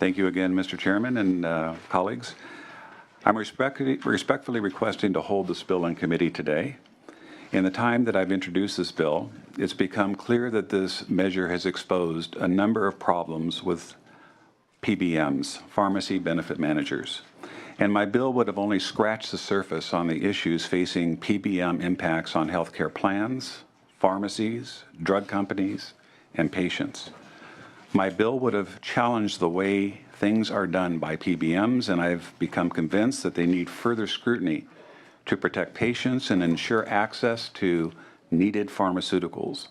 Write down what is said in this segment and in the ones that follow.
Thank you again, Mr. Chairman and colleagues. I'm respectfully requesting to hold this bill in committee today. In the time that I've introduced this bill, it's become clear that this measure has exposed a number of problems with PBMs, pharmacy benefit managers. And my bill would have only scratched the surface on the issues facing PBM impacts on healthcare plans, pharmacies, drug companies, and patients. My bill would have challenged the way things are done by PBMs, and I've become convinced that they need further scrutiny to protect patients and ensure access to needed pharmaceuticals.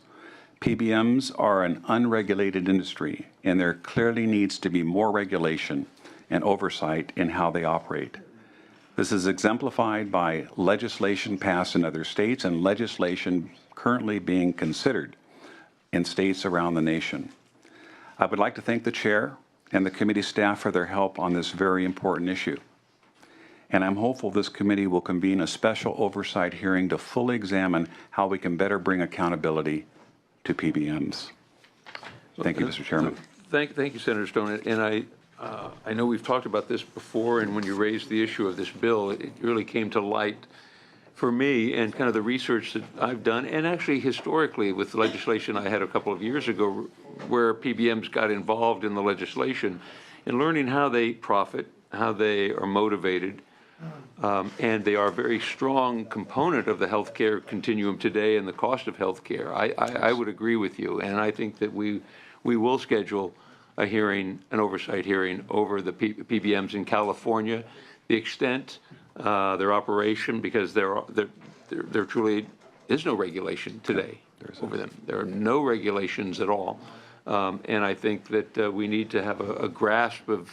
PBMs are an unregulated industry, and there clearly needs to be more regulation and oversight in how they operate. This is exemplified by legislation passed in other states and legislation currently being considered in states around the nation. I would like to thank the chair and the committee staff for their help on this very important issue. And I'm hopeful this committee will convene a special oversight hearing to fully examine how we can better bring accountability to PBMs. Thank you, Mr. Chairman. Thank you, Senator Stone. And I know we've talked about this before, and when you raised the issue of this bill, it really came to light for me and kind of the research that I've done, and actually historically with legislation I had a couple of years ago where PBMs got involved in the legislation, and learning how they profit, how they are motivated, and they are a very strong component of the healthcare continuum today and the cost of healthcare. I would agree with you, and I think that we will schedule a hearing, an oversight hearing over the PBMs in California, the extent their operation, because there truly is no regulation today over them. There are no regulations at all, and I think that we need to have a grasp of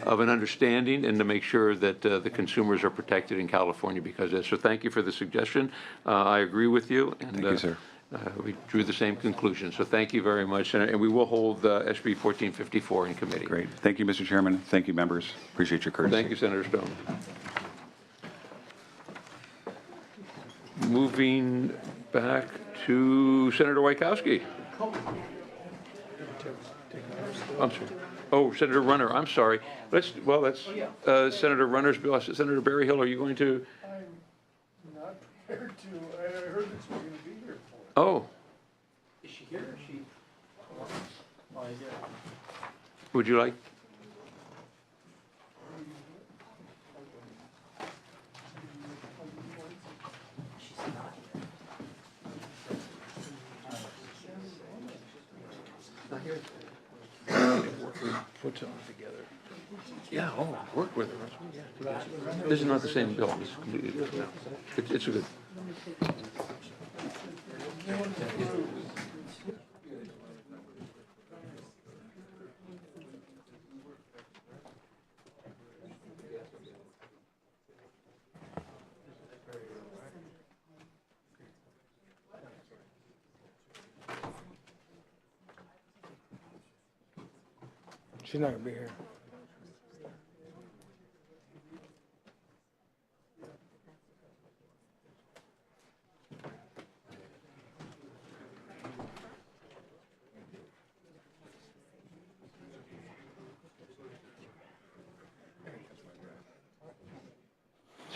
an understanding and to make sure that the consumers are protected in California because of this. So thank you for the suggestion. I agree with you. And, thank you, sir. We drew the same conclusion. So thank you very much. And we will hold SB 1454 in committee. Great. Thank you, Mr. Chairman. Thank you, members. Appreciate your courtesy. Thank you, Senator Stone. Moving back to Senator Wieckowski. I'm sorry. Oh, Senator Runner, I'm sorry. That's Senator Runner's bill. Senator Berryhill, are you going to? I'm not prepared to. I heard that she was going to be here for it. Oh. Is she here? Is she? Oh, yeah. Would you like? Not here. Put something together. Yeah, work with her. Yeah, this is not the same bill. This is completely different. No. It's a good. She's not going to be here.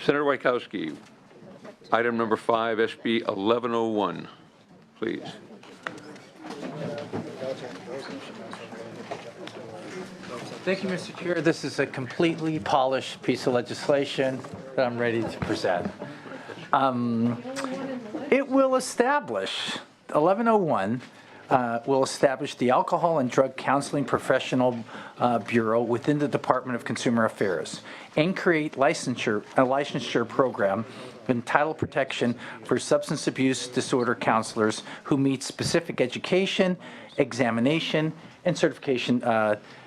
Senator Wieckowski, item number 5, SB 1101, please. Thank you, Mr. Chair. This is a completely polished piece of legislation that I'm ready to present. It will establish, 1101 will establish the Alcohol and Drug Counseling Professional Bureau within the Department of Consumer Affairs and create a licensure program and title protection for substance abuse disorder counselors who meet specific education, examination, and certification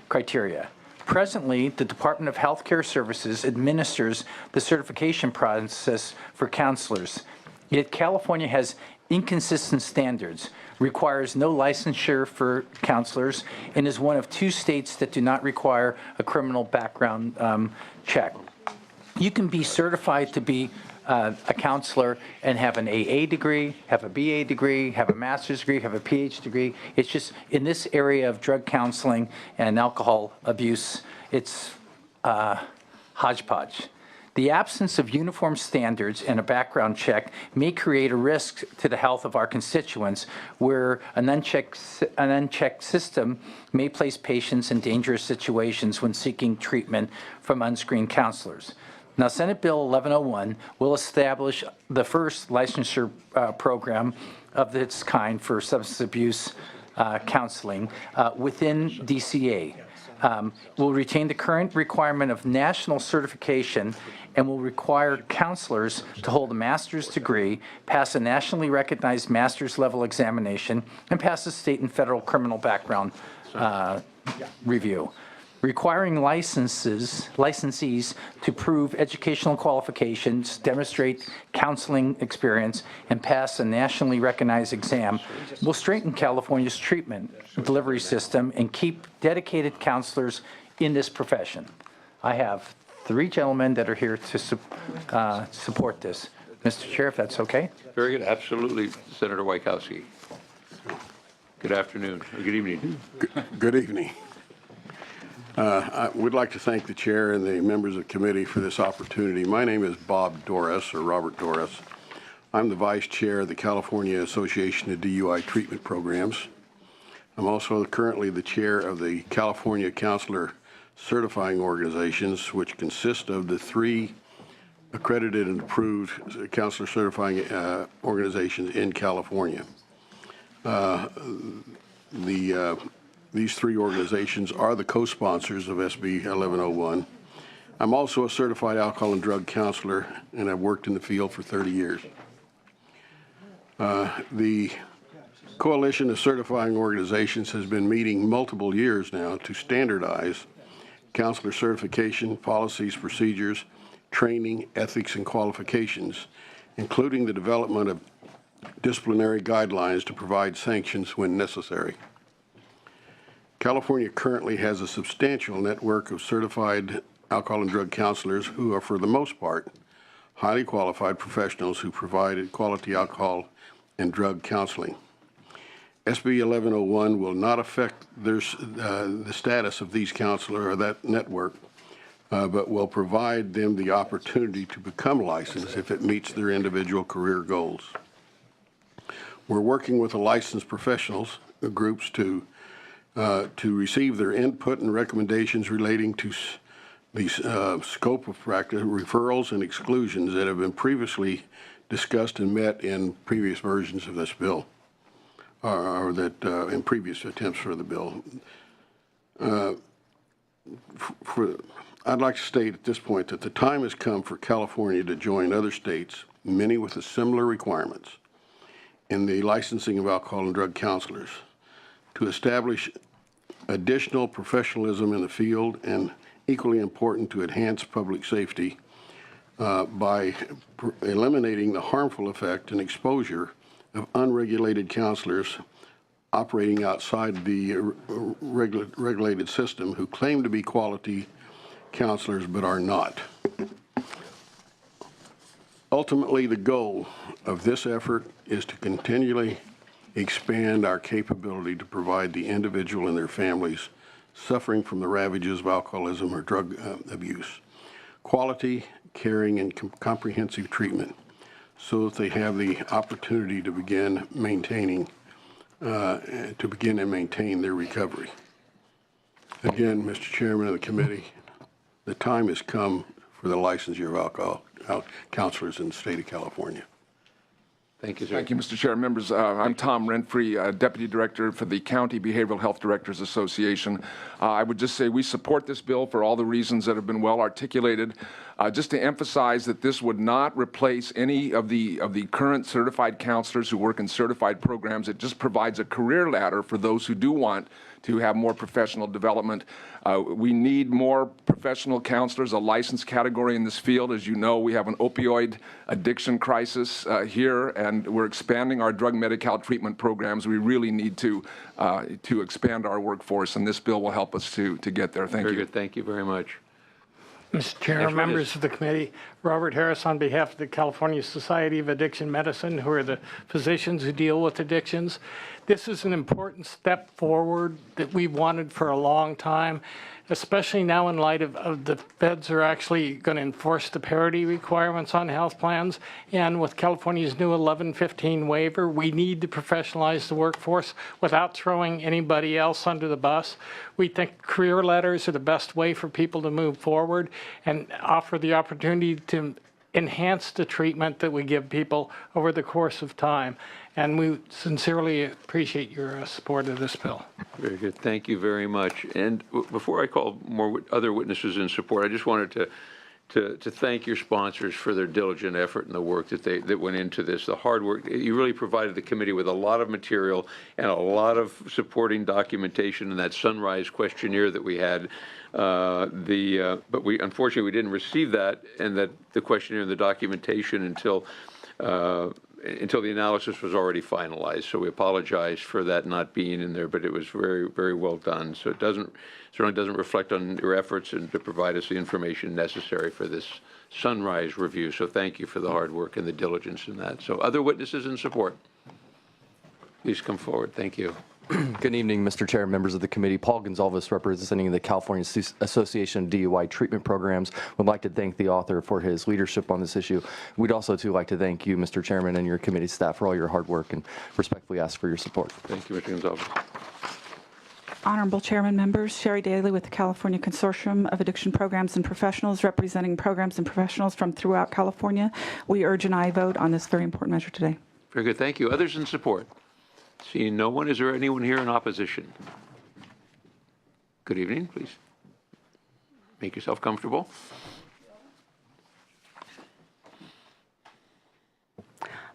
criteria. Presently, the Department of Healthcare Services administers the certification process for counselors. Yet California has inconsistent standards, requires no licensure for counselors, and is one of 2 states that do not require a criminal background check. You can be certified to be a counselor and have an AA degree, have a BA degree, have a master's degree, have a PhD degree. It's just, in this area of drug counseling and alcohol abuse, it's hodgepodge. The absence of uniform standards and a background check may create a risk to the health of our constituents, where an unchecked system may place patients in dangerous situations when seeking treatment from unscreened counselors. Now, Senate Bill 1101 will establish the first licensure program of its kind for substance abuse counseling within DCA. Will retain the current requirement of national certification and will require counselors to hold a master's degree, pass a nationally recognized master's level examination, and pass a state and federal criminal background review. Requiring licensees to prove educational qualifications, demonstrate counseling experience, and pass a nationally recognized exam will strengthen California's treatment delivery system and keep dedicated counselors in this profession. I have 3 gentlemen that are here to support this. Mr. Chair, if that's okay? Very good, absolutely, Senator Wieckowski. Good afternoon, or good evening. Good evening. I would like to thank the chair and the members of the committee for this opportunity. My name is Bob Doris, or Robert Doris. I'm the vice chair of the California Association of DUI Treatment Programs. I'm also currently the chair of the California Counselor Certifying Organizations, which consist of the 3 accredited and approved counselor certifying organizations in California. These 3 organizations are the co-sponsors of SB 1101. I'm also a certified alcohol and drug counselor, and I've worked in the field for 30 years. The Coalition of Certifying Organizations has been meeting multiple years now to standardize counselor certification, policies, procedures, training, ethics, and qualifications, including the development of disciplinary guidelines to provide sanctions when necessary. California currently has a substantial network of certified alcohol and drug counselors who are, for the most part, highly qualified professionals who provide quality alcohol and drug counseling. SB 1101 will not affect the status of these counselors or that network, but will provide them the opportunity to become licensed if it meets their individual career goals. We're working with the licensed professionals groups to receive their input and recommendations relating to the scope of practice, referrals, and exclusions that have been previously discussed and met in previous versions of this bill, or that in previous attempts for the bill. I'd like to state at this point that the time has come for California to join other states, many with similar requirements, in the licensing of alcohol and drug counselors, to establish additional professionalism in the field, and equally important, to enhance public safety by eliminating the harmful effect and exposure of unregulated counselors operating outside the regulated system who claim to be quality counselors but are not. Ultimately, the goal of this effort is to continually expand our capability to provide the individual and their families suffering from the ravages of alcoholism or drug abuse quality, caring, and comprehensive treatment, so that they have the opportunity to begin and maintain their recovery. Again, Mr. Chairman of the committee, the time has come for the licensure of alcohol counselors in the state of California. Thank you, sir. Thank you, Mr. Chair. Members, I'm Tom Renfrey, Deputy Director for the County Behavioral Health Directors Association. I would just say we support this bill for all the reasons that have been well articulated. Just to emphasize that this would not replace any of the current certified counselors who work in certified programs. It just provides a career ladder for those who do want to have more professional development. We need more professional counselors, a licensed category in this field. As you know, we have an opioid addiction crisis here, and we're expanding our drug Medi-Cal treatment programs. We really need to expand our workforce, and this bill will help us to get there. Thank you. Very good. Thank you very much. Mr. Chair, Next witness. members of the committee, Robert Harris on behalf of the California Society of Addiction Medicine, who are the physicians who deal with addictions. This is an important step forward that we've wanted for a long time, especially now in light of the feds are actually going to enforce the parity requirements on health plans. And with California's new 1115 waiver, we need to professionalize the workforce without throwing anybody else under the bus. We think career letters are the best way for people to move forward and offer the opportunity to enhance the treatment that we give people over the course of time. And we sincerely appreciate your support of this bill. Very good. Thank you very much. And before I call more other witnesses in support, I just wanted to thank your sponsors for their diligent effort and the work that went into this, the hard work. You really provided the committee with a lot of material and a lot of supporting documentation in that Sunrise questionnaire that we had. But we unfortunately we didn't receive that and the questionnaire and the documentation until the analysis was already finalized. So we apologize for that not being in there, but it was very, very well done. So it certainly doesn't reflect on your efforts and to provide us the information necessary for this Sunrise review. So thank you for the hard work and the diligence in that. So other witnesses in support, please come forward. Thank you. Good evening, Mr. Chair, members of the committee. Paul Gonzalez, representing the California Association of DUI Treatment Programs, would like to thank the author for his leadership on this issue. We'd also, too, like to thank you, Mr. Chairman, and your committee staff for all your hard work and respectfully ask for your support. Thank you, Mr. Gonzalez. Honorable Chairman, members, Sherry Daly with the California Consortium of Addiction Programs and Professionals, representing programs and professionals from throughout California. We urge an aye vote on this very important measure today. Very good. Thank you. Others in support? Seeing no one, is there anyone here in opposition? Good evening, please. Make yourself comfortable.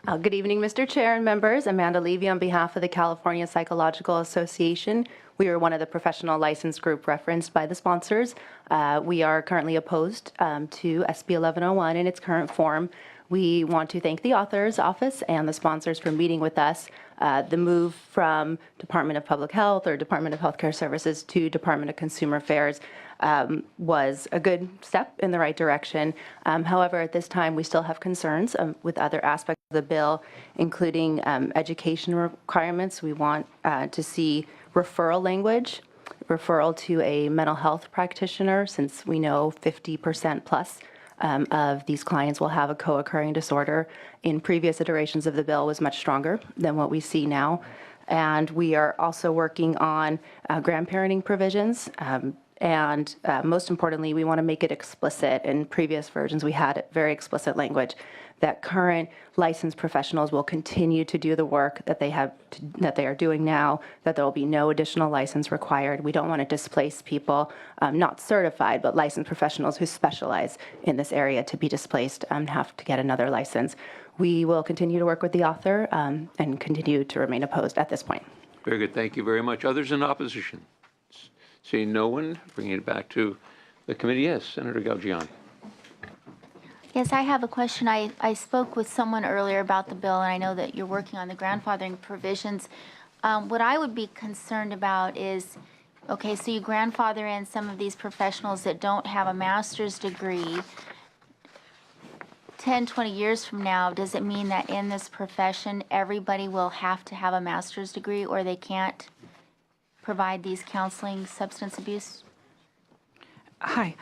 Good evening, Mr. Chair and members. Amanda Levy on behalf of the California Psychological Association. We are one of the professional license group referenced by the sponsors. We are currently opposed to SB 1101 in its current form. We want to thank the author's office and the sponsors for meeting with us. The move from Department of Public Health or Department of Healthcare Services to Department of Consumer Affairs was a good step in the right direction. However, at this time, we still have concerns with other aspects of the bill, including education requirements. We want to see referral language, referral to a mental health practitioner, since we know 50% plus of these clients will have a co-occurring disorder. In previous iterations of the bill was much stronger than what we see now. And we are also working on grandparenting provisions. And most importantly, we want to make it explicit. In previous versions, we had very explicit language that current licensed professionals will continue to do the work that they are doing now, that there will be no additional license required. We don't want to displace people, not certified, but licensed professionals who specialize in this area to be displaced and have to get another license. We will continue to work with the author and continue to remain opposed at this point. Very good. Thank you very much. Others in opposition? Seeing no one, bringing it back to the committee. Yes, Senator Galgiani. Yes, I have a question. I spoke with someone earlier about the bill, and I know that you're working on the grandfathering provisions. What I would be concerned about is, okay, so you grandfather in some of these professionals that don't have a master's degree. 10, 20 years from now, does it mean that in this profession, everybody will have to have a master's degree, or they can't provide these counseling substance abuse? Hi.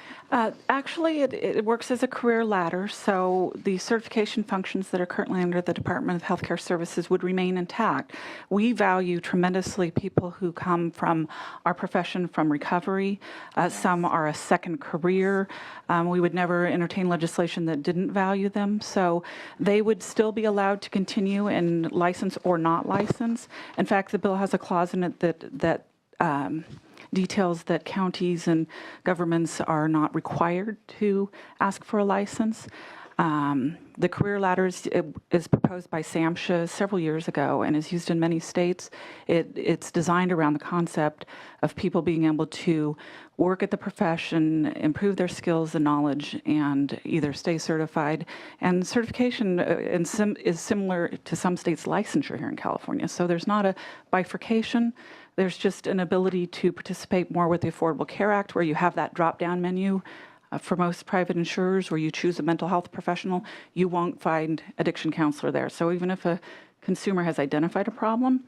Actually, it works as a career ladder, so the certification functions that are currently under the Department of Healthcare Services would remain intact. We value tremendously people who come from our profession from recovery. Some are a second career. We would never entertain legislation that didn't value them, so they would still be allowed to continue in license or not license. In fact, the bill has a clause in it that details that counties and governments are not required to ask for a license. The career ladder is proposed by SAMHSA several years ago and is used in many states. It's designed around the concept of people being able to work at the profession, improve their skills and knowledge, and either stay certified. And certification is similar to some states' licensure here in California. So there's not a bifurcation. There's just an ability to participate more with the Affordable Care Act, where you have that drop-down menu For most private insurers where you choose a mental health professional, you won't find addiction counselor there. So even if a consumer has identified a problem,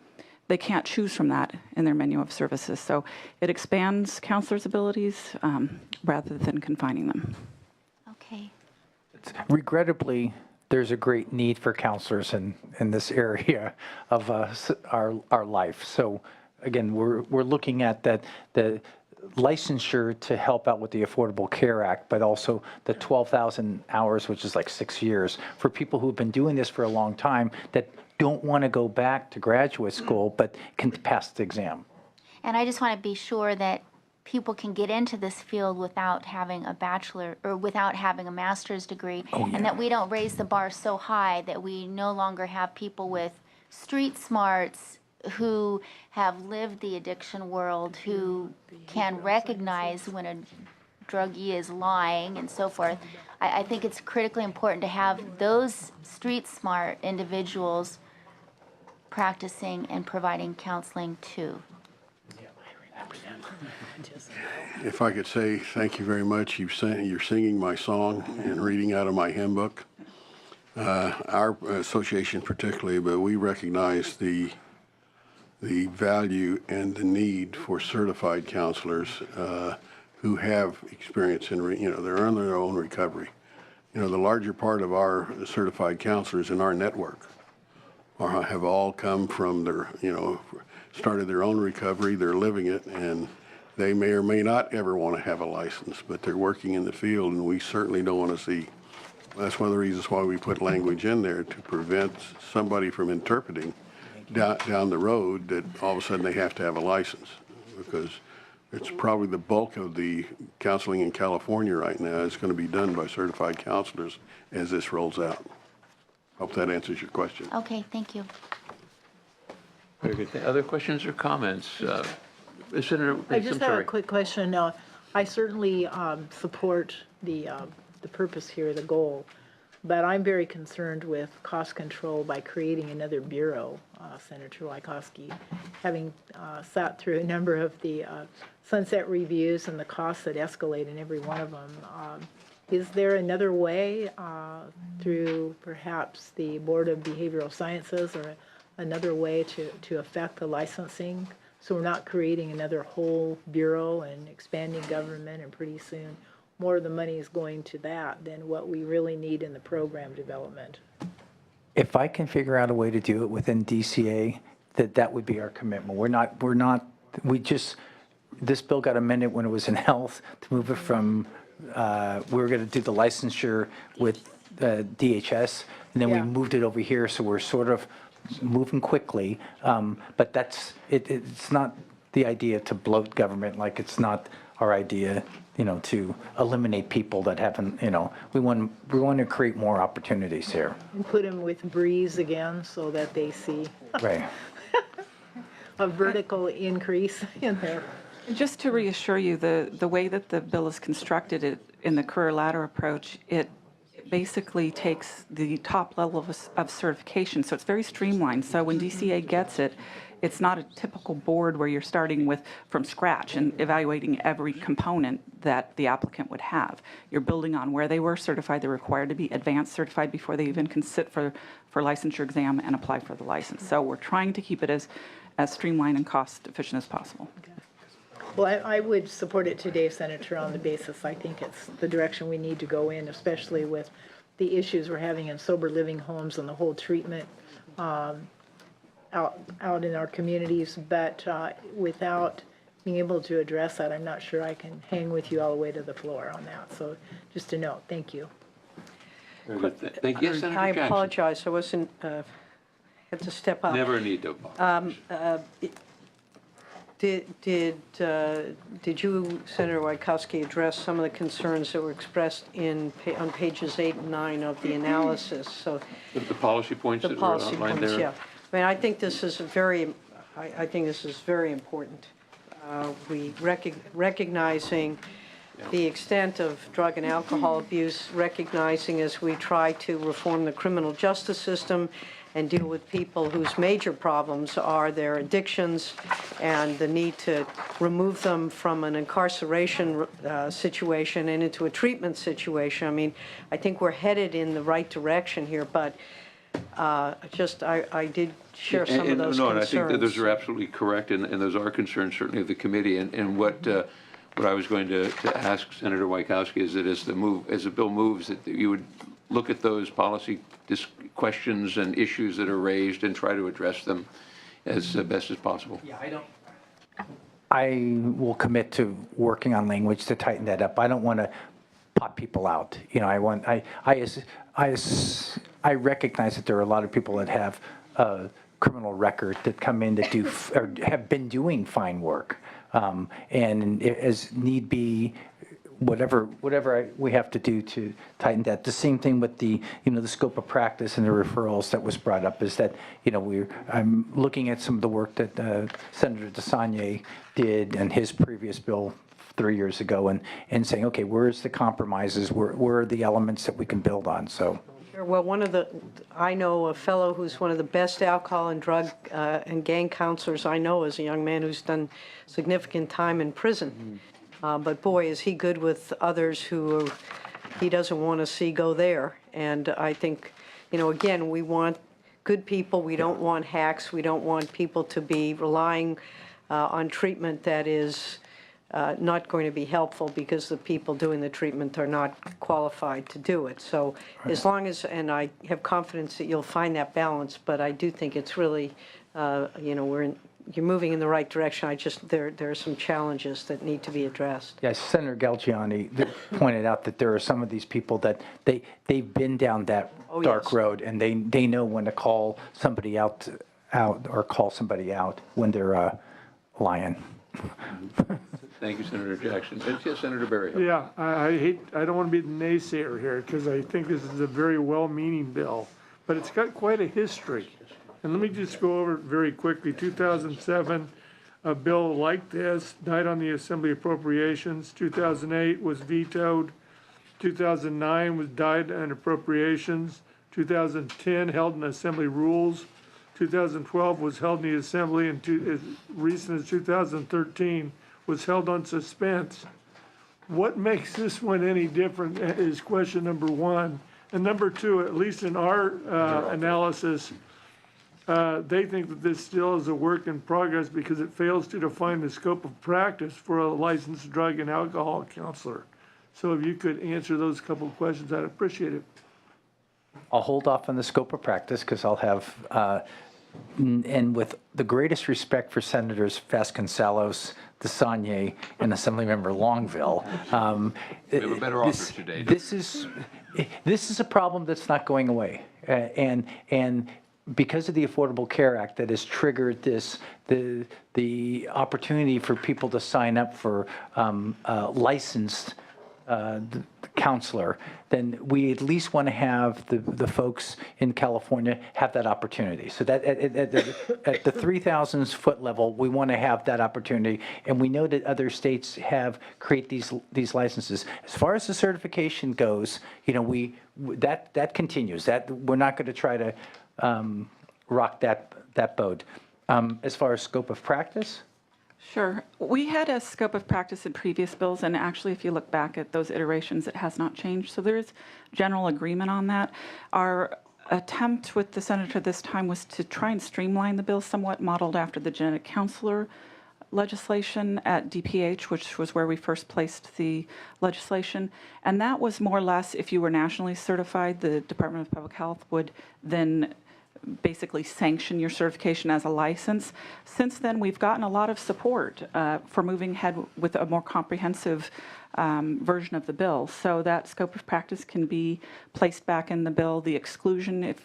they can't choose from that in their menu of services. So it expands counselors' abilities rather than confining them. Okay. Regrettably, there's a great need for counselors in this area of our life. So again, we're looking at that, the licensure to help out with the Affordable Care Act, but also the 12,000 hours, which is like 6 years, for people who've been doing this for a long time that don't want to go back to graduate school, but can pass the exam. And I just want to be sure that people can get into this field without having a bachelor or without having a master's degree, and that we don't raise the bar so high that we no longer have people with street smarts who have lived the addiction world, who can recognize when a druggee is lying and so forth. I think it's critically important to have those street smart individuals practicing and providing counseling too. If I could say thank you very much. You're singing my song and reading out of my hymn book. Our association particularly, but we recognize the value and the need for certified counselors who have experience in, they're on their own recovery. The larger part of our certified counselors in our network have all come from their, started their own recovery, they're living it, and they may or may not ever want to have a license, but they're working in the field, and we certainly don't want to see. That's one of the reasons why we put language in there to prevent somebody from interpreting down the road that all of a sudden they have to have a license, because it's probably the bulk of the counseling in California right now is going to be done by certified counselors as this rolls out. Hope that answers your question. Okay, thank you. Very good. Other questions or comments? Senator, I just I'm have sorry. a quick question. I certainly support the purpose here, the goal, but I'm very concerned with cost control by creating another bureau, Senator Wieckowski. Having sat through a number of the sunset reviews and the costs that escalate in every one of them, is there another way through perhaps the Board of Behavioral Sciences or another way to affect the licensing? So we're not creating another whole bureau and expanding government, and pretty soon more of the money is going to that than what we really need in the program development. If I can figure out a way to do it within DCA, that would be our commitment. This bill got amended when it was in health to move it from, we were going to do the licensure with DHS, and then we Yeah. moved it over here, so we're sort of moving quickly. But it's not the idea to bloat government, like it's not our idea, to eliminate people that haven't, we want to create more opportunities here. And put them with Breeze again so that they see Right. a vertical increase in their. Just to reassure you, the way that the bill is constructed in the career ladder approach, it basically takes the top level of certification, so it's very streamlined. So when DCA gets it, it's not a typical board where you're starting from scratch and evaluating every component that the applicant would have. You're building on where they were certified. They're required to be advanced certified before they even can sit for licensure exam and apply for the license. So we're trying to keep it as streamlined and cost efficient as possible. Well, I would support it today, Senator, on the basis I think it's the direction we need to go in, especially with the issues we're having in sober living homes and the whole treatment out in our communities. But without being able to address that, I'm not sure I can hang with you all the way to the floor on that. So just a note, thank you. Very good. Thank you. Yes, Senator I Jackson. apologize, I wasn't, had to step up. Never need to apologize. Did you, Senator Wieckowski, address some of the concerns that were expressed on pages 8 and 9 of the analysis? So The policy points the that were policy outlined points, there? yeah. I mean, I think this is I think this is very important. We recognizing the extent of drug and alcohol abuse, recognizing as we try to reform the criminal justice system and deal with people whose major problems are their addictions and the need to remove them from an incarceration situation and into a treatment situation. I mean, I think we're headed in the right direction here, but I did share some of those No, concerns. and I think that those are absolutely correct, and those are concerns certainly of the committee. And what I was going to ask Senator Wieckowski is that as the bill moves, that you would look at those policy questions and issues that are raised and try to address them as best as possible. Yeah, I will commit to working on language to tighten that up. I don't want to pop people out. You know, I recognize that there are a lot of people that have a criminal record that come in that do or have been doing fine work, and as need be, whatever we have to do to tighten that. The same thing with the scope of practice and the referrals that was brought up is that I'm looking at some of the work that Senator DeSagne did and his previous bill 3 years ago and saying, okay, where's the compromises? Where are the elements that we can build on? So. Well, I know a fellow who's one of the best alcohol and drug and gang counselors I know as a young man who's done significant time in prison. But boy, is he good with others who he doesn't want to see go there. And I think, again, we want good people. We don't want hacks. We don't want people to be relying on treatment that is not going to be helpful because the people doing the treatment are not qualified to do it. So as long as, and I have confidence that you'll find that balance, but I do think it's really, you're moving in the right direction. There are some challenges that need to be addressed. Yes, Senator Galgiani pointed out that there are some of these people that they've been down that dark road, and they know when to call somebody out or call somebody out when they're lying. Thank you, Senator Jackson. Yes, Senator Berryhill. Yeah, I don't want to be the naysayer here because I think this is a very well-meaning bill, but it's got quite a history. And let me just go over it very quickly. 2007, a bill like this died on the Assembly Appropriations. 2008 was vetoed. 2009 was died on Appropriations. 2010 held in Assembly Rules. 2012 was held in the Assembly, and as recent as 2013 was held on suspense. What makes this one any different is question number one. And number two, at least in our analysis, they think that this still is a work in progress because it fails to define the scope of practice for a licensed drug and alcohol counselor. So if you could answer those couple of questions, I'd appreciate it. I'll hold off on the scope of practice because I'll have, and with the greatest respect for Senators Vasconcellos, DeSagne, and Assemblymember Longville. We have a better author today. This is a problem that's not going away. And because of the Affordable Care Act that has triggered the opportunity for people to sign up for licensed counselor, then we at least want to have the folks in California have that opportunity. So that at the 3,000 foot level, we want to have that opportunity, and we know that other states create these licenses. As far as the certification goes, that continues. That we're not going to try to rock that boat. As far as scope of practice. Sure. We had a scope of practice in previous bills, and actually, if you look back at those iterations, it has not changed. So there is general agreement on that. Our attempt with the senator this time was to try and streamline the bill somewhat, modeled after the genetic counselor legislation at DPH, which was where we first placed the legislation. And that was more or less, if you were nationally certified, the Department of Public Health would then basically sanction your certification as a license. Since then, we've gotten a lot of support for moving ahead with a more comprehensive version of the bill. So that scope of practice can be placed back in the bill. The exclusion, if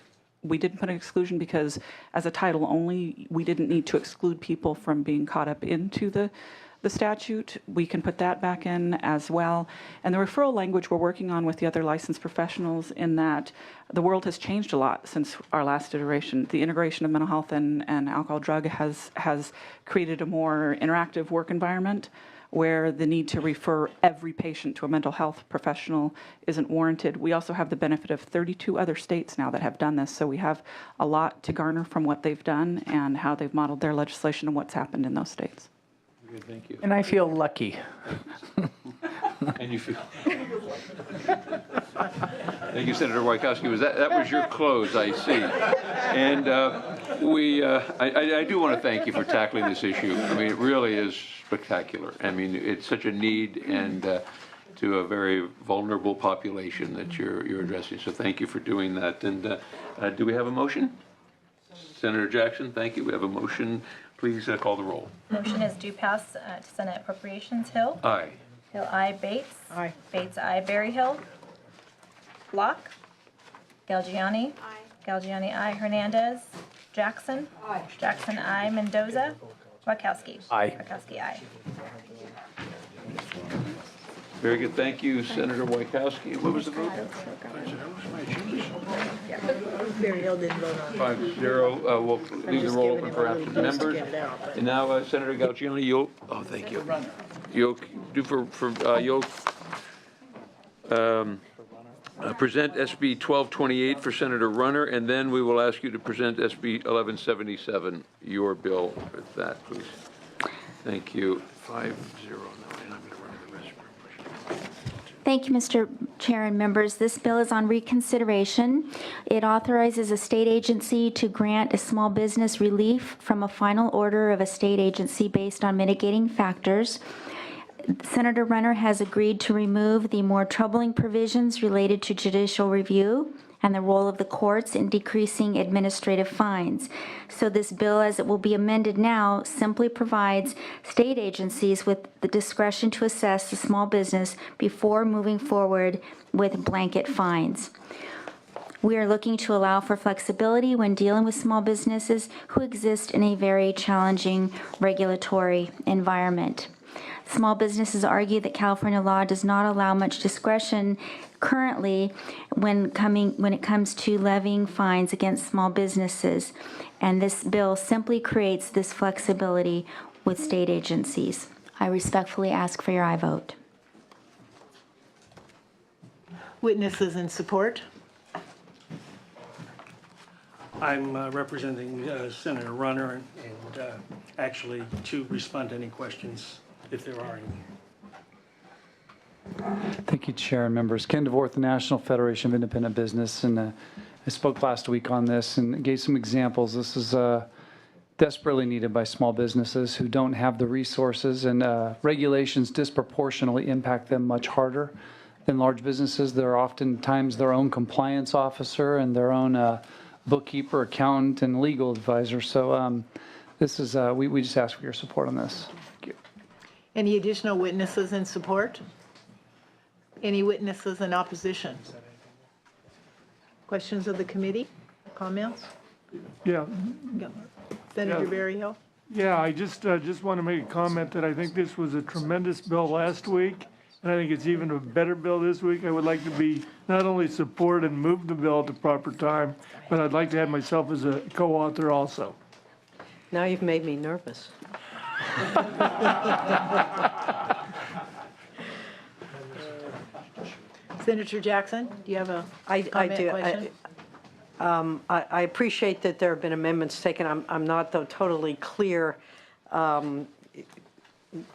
we didn't put an exclusion because as a title only, we didn't need to exclude people from being caught up into the statute. We can put that back in as well. And the referral language we're working on with the other licensed professionals in that the world has changed a lot since our last iteration. The integration of mental health and alcohol drug has created a more interactive work environment where the need to refer every patient to a mental health professional isn't warranted. We also have the benefit of 32 other states now that have done this, so we have a lot to garner from what they've done and how they've modeled their legislation and what's happened in those states. Good, thank you. And I feel lucky. And you feel. Thank you, Senator Wieckowski. That was your close, I see. And I do want to thank you for tackling this issue. I mean, it really is spectacular. I mean, it's such a need and to a very vulnerable population that you're addressing. So thank you for doing that. And do we have a motion? Senator Jackson, thank you. We have a motion. Please call the roll. Motion is due pass to Senate Appropriations. Hill. Aye. Hill, aye. Bates. Aye. Bates, aye. Berryhill. Locke. Galgiani. Aye. Galgiani, aye. Hernandez. Jackson. Aye. Jackson, aye. Mendoza. Wieckowski. Aye. Wieckowski, aye. Very good. Thank you, Senator Wieckowski. What was the vote? Berryhill didn't vote on it. 5-0. We'll leave the roll open for absent members. Get it out, but- And now, Senator Galgiani, thank you. You'll do you'll present SB 1228 for Senator Runner, and then we will ask you to present SB 1177, your bill with that, please. Thank you. 5-0. Thank you, Mr. Chair and members. This bill is on reconsideration. It authorizes a state agency to grant a small business relief from a final order of a state agency based on mitigating factors. Senator Runner has agreed to remove the more troubling provisions related to judicial review and the role of the courts in decreasing administrative fines. So this bill, as it will be amended now, simply provides state agencies with the discretion to assess the small business before moving forward with blanket fines. We are looking to allow for flexibility when dealing with small businesses who exist in a very challenging regulatory environment. Small businesses argue that California law does not allow much discretion currently when it comes to levying fines against small businesses, and this bill simply creates this flexibility with state agencies. I respectfully ask for your aye vote. Witnesses in support? I'm representing Senator Runner and actually to respond to any questions if there are any. Thank you, Chair and members. Ken DeVore, the National Federation of Independent Business, and I spoke last week on this and gave some examples. This is desperately needed by small businesses who don't have the resources, and regulations disproportionately impact them much harder than large businesses. They're oftentimes their own compliance officer and their own bookkeeper, accountant, and legal advisor. So this is we just ask for your support on this. Thank you. Any additional witnesses in support? Any witnesses in opposition? Questions of the committee? Comments? Yeah, Senator Berryhill? yeah, I just want to make a comment that I think this was a tremendous bill last week, and I think it's even a better bill this week. I would like to be, not only support and move the bill at the proper time, but I'd like to have myself as a co-author also. Now you've made me nervous. Senator Jackson, do you have a comment, question? I appreciate that there have been amendments taken. I'm not, though, totally clear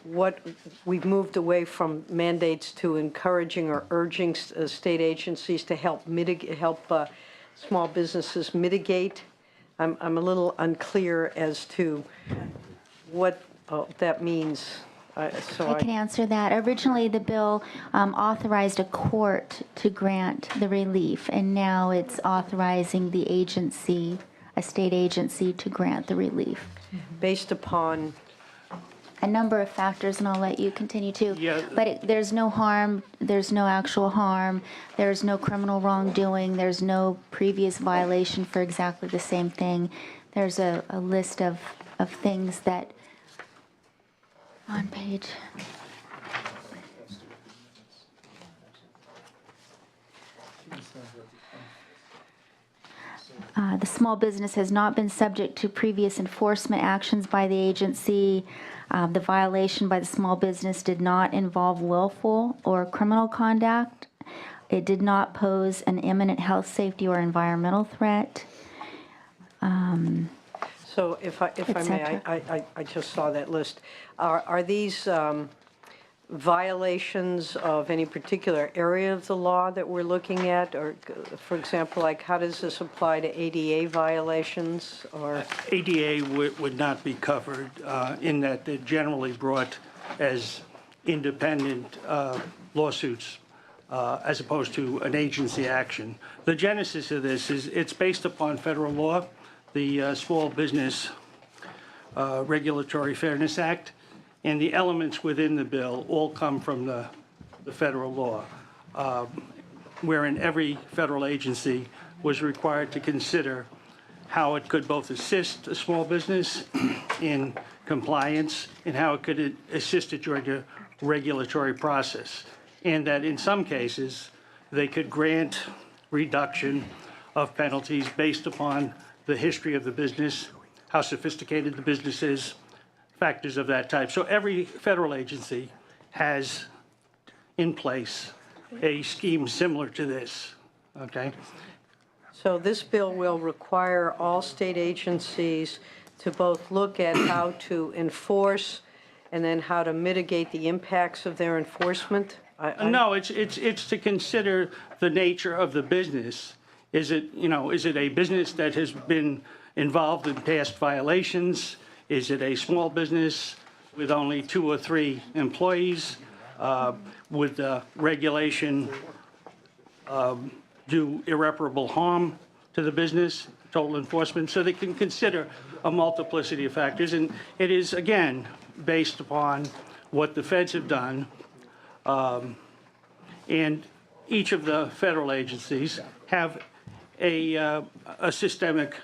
what we've moved away from mandates to encouraging or urging state agencies to help small businesses mitigate. I'm a little unclear as to what that means. I can answer that. Originally, the bill authorized a court to grant the relief, and now it's authorizing the agency, a state agency, to grant the relief. Based upon? A number of factors, and I'll let you continue to. Yeah. But there's no harm, there's no actual harm, there's no criminal wrongdoing, there's no previous violation for exactly the same thing. There's a list of things that on page. The small business has not been subject to previous enforcement actions by the agency. The violation by the small business did not involve willful or criminal conduct. It did not pose an imminent health, safety, or environmental threat. So if I may, I just saw that list. Are these violations of any particular area of the law that we're looking at? Or, for example, like how does this apply to ADA violations or? ADA would not be covered in that they're generally brought as independent lawsuits as opposed to an agency action. The genesis of this is it's based upon federal law, the Small Business Regulatory Fairness Act, and the elements within the bill all come from the federal law, wherein every federal agency was required to consider how it could both assist a small business in compliance and how it could assist it during the regulatory process. And that in some cases, they could grant reduction of penalties based upon the history of the business, how sophisticated the business is, factors of that type. So every federal agency has in place a scheme similar to this, okay? So this bill will require all state agencies to both look at how to enforce and then how to mitigate the impacts of their enforcement? No, it's to consider the nature of the business. Is it a business that has been involved in past violations? Is it a small business with only 2 or 3 employees? Would the regulation do irreparable harm to the business, total enforcement? So they can consider a multiplicity of factors. And it is, again, based upon what the feds have done. And each of the federal agencies have a systemic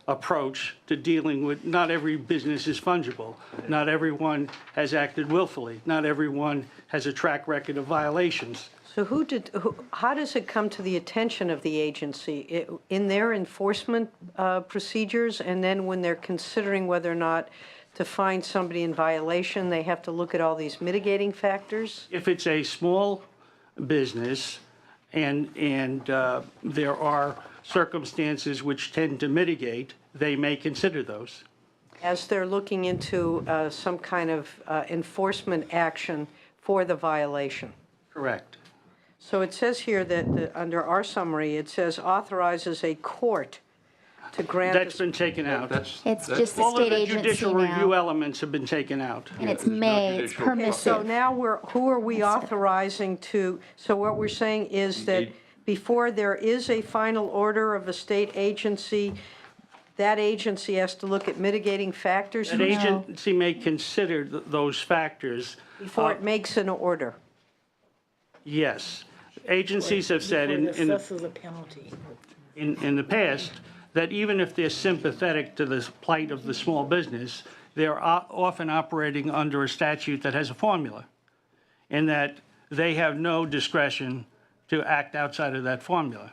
approach to dealing with, not every business is fungible. Not everyone has acted willfully. Not everyone has a track record of violations. So how does it come to the attention of the agency? In their enforcement procedures, and then when they're considering whether or not to find somebody in violation, they have to look at all these mitigating factors? If it's a small business and there are circumstances which tend to mitigate, they may consider those. As they're looking into some kind of enforcement action for the violation? Correct. So it says here that under our summary, it says authorizes a court to grant. That's been taken out. It's just the All of state the agency judicial review now. elements have been taken out. And it's may, it's So permissive. now who are we authorizing to, so what we're saying is that before there is a final order of a state agency, that agency has to look at mitigating factors? An agency may consider those factors. Before it makes an order? Yes. Agencies have said Before it in assesses a penalty. in the past that even if they're sympathetic to the plight of the small business, they're often operating under a statute that has a formula, and that they have no discretion to act outside of that formula.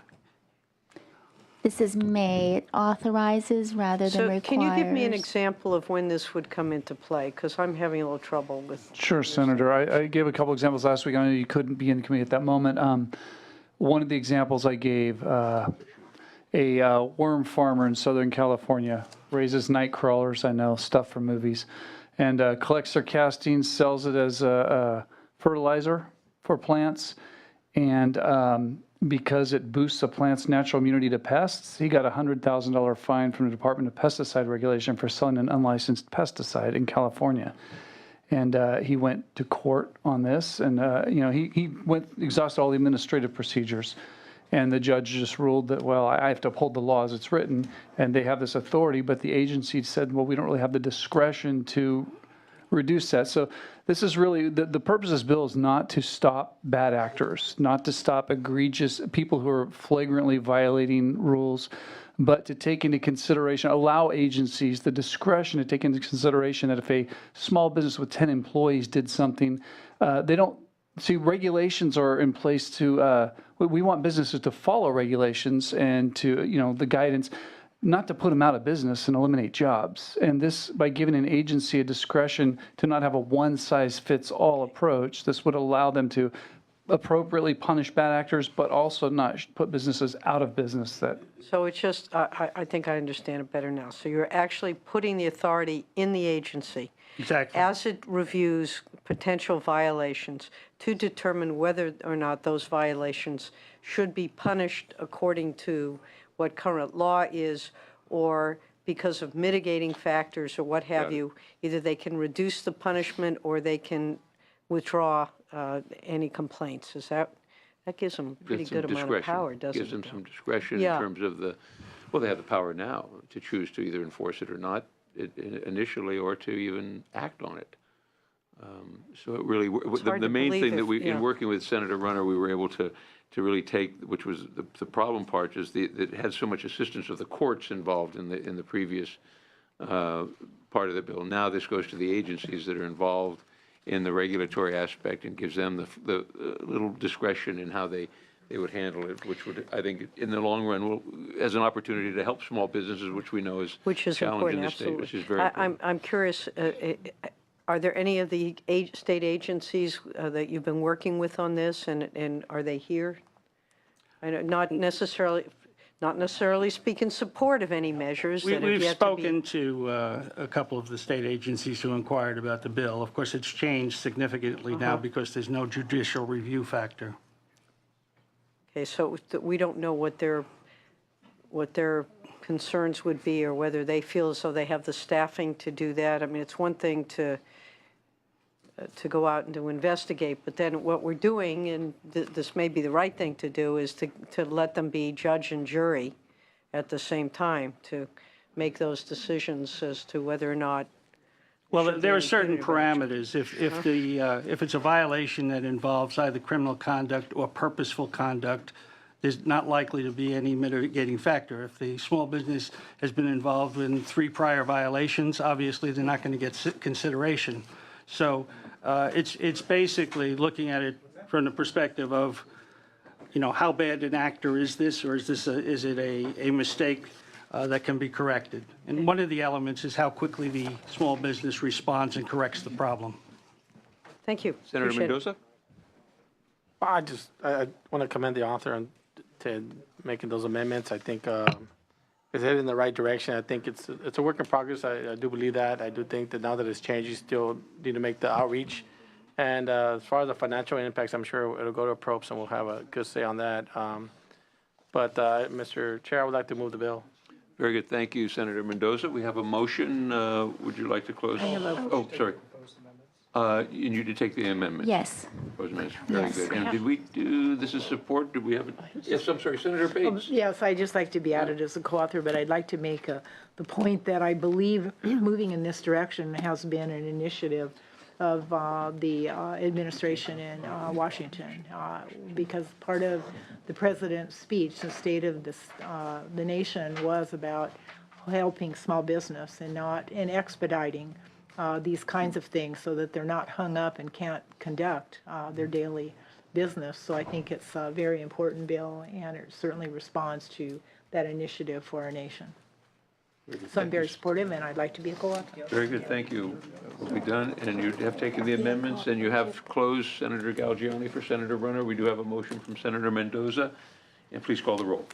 This is may, it authorizes rather than requires. So can you give me an example of when this would come into play? Because I'm having a little trouble with. Sure, Senator. I gave a couple examples last week. I know you couldn't be in the committee at that moment. One of the examples I gave, a worm farmer in Southern California raises night crawlers, I know, stuff from movies, and collects their castings, sells it as a fertilizer for plants, and because it boosts a plant's natural immunity to pests, he got a $100,000 fine from the Department of Pesticide Regulation for selling an unlicensed pesticide in California. And he went to court on this, and he exhausted all the administrative procedures. And the judge just ruled that, well, I have to uphold the law as it's written, and they have this authority, but the agency said, well, we don't really have the discretion to reduce that. So this is really, the purpose of this bill is not to stop bad actors, not to stop egregious people who are flagrantly violating rules, but to take into consideration, allow agencies the discretion to take into consideration that if a small business with 10 employees did something, they don't see, regulations are in place to, we want businesses to follow regulations and to, the guidance, not to put them out of business and eliminate jobs. And this, by giving an agency a discretion to not have a one-size-fits-all approach, this would allow them to appropriately punish bad actors, but also not put businesses out of business that. So it's just, I think I understand it better now. So you're actually putting the authority in the agency. Exactly. As it reviews potential violations to determine whether or not those violations should be punished according to what current law is, or because of mitigating factors or what have you. Either they can reduce the punishment or they can withdraw any complaints. Is that gives them a pretty Gives some good amount of discretion. power, doesn't it? Gives them some discretion in Yeah. terms of well, they have the power now to choose to either enforce it or not initially, or to even act on it. So it really, hard the to main believe thing that if- we, yeah. in working with Senator Runner, we were able to really take, which was the problem part, is that it had so much assistance of the courts involved in the previous part of the bill. Now this goes to the agencies that are involved in the regulatory aspect and gives them the little discretion in how they would handle it, which would, I think, in the long run, will, as an opportunity to help small businesses, which we know is challenging in the state, which is very important. I'm curious, are there any of the state agencies that you've been working with on this, and are they here? I know, not necessarily speak in support of any measures that have We've yet to be. spoken to a couple of the state agencies who inquired about the bill. Of course, it's changed significantly now because there's no judicial review factor. Okay, so we don't know what their concerns would be, or whether they feel as though they have the staffing to do that. I mean, it's one thing to go out and to investigate, but then what we're doing, and this may be the right thing to do, is to let them be judge and jury at the same time, to make those decisions as to whether or not. Well, should there be are certain punitive action. parameters. If it's a violation that involves either criminal conduct or purposeful conduct, there's not likely to be any mitigating factor. If the small business has been involved in 3 prior violations, obviously they're not going to get consideration. So it's basically looking at it from the perspective of, how bad an actor is this, or is it a mistake that can be corrected? And one of the elements is how quickly the small business responds and corrects the problem. Thank you. Senator Appreciate it. Mendoza? I want to commend the author on to making those amendments. I think it's headed in the right direction. I think it's a work in progress. I do believe that. I do think that now that it's changed, you still need to make the outreach. And as far as the financial impacts, I'm sure it'll go to PROPS and we'll have a good say on that. But Mr. Chair, I would like to move the bill. Very good. Thank you, Senator Mendoza. We have a motion. Would you like to close? Oh, sorry. You need to take the amendment. Yes. Proposed amendments. Very Yes. good. And did we do, this is support? Did we have it? Yes, I'm sorry, Senator Bates. Yes, I'd just like to be added as a co-author, but I'd like to make the point that I believe moving in this direction has been an initiative of the administration in Washington, because part of the president's speech, the state of the nation, was about helping small business and expediting these kinds of things so that they're not hung up and can't conduct their daily business. So I think it's a very important bill, and it certainly responds to that initiative for our nation. So I'm very supportive, and I'd like to be a co-author. Very good. Thank you. Will be done. And you have taken the amendments, and you have closed Senator Galgiani for Senator Runner. We do have a motion from Senator Mendoza. And please call the roll.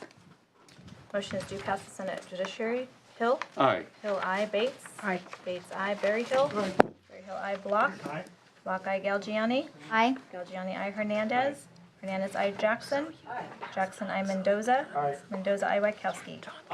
Motion is due pass the Senate Judiciary. Hill? Aye. Hill, aye. Bates? Aye. Bates, aye. Berryhill? Berryhill, aye. Block? Aye. Block, aye. Galgiani? Aye. Galgiani, aye. Hernandez? Hernandez, aye. Jackson? Jackson, aye. Mendoza? Mendoza, aye. Wachowski?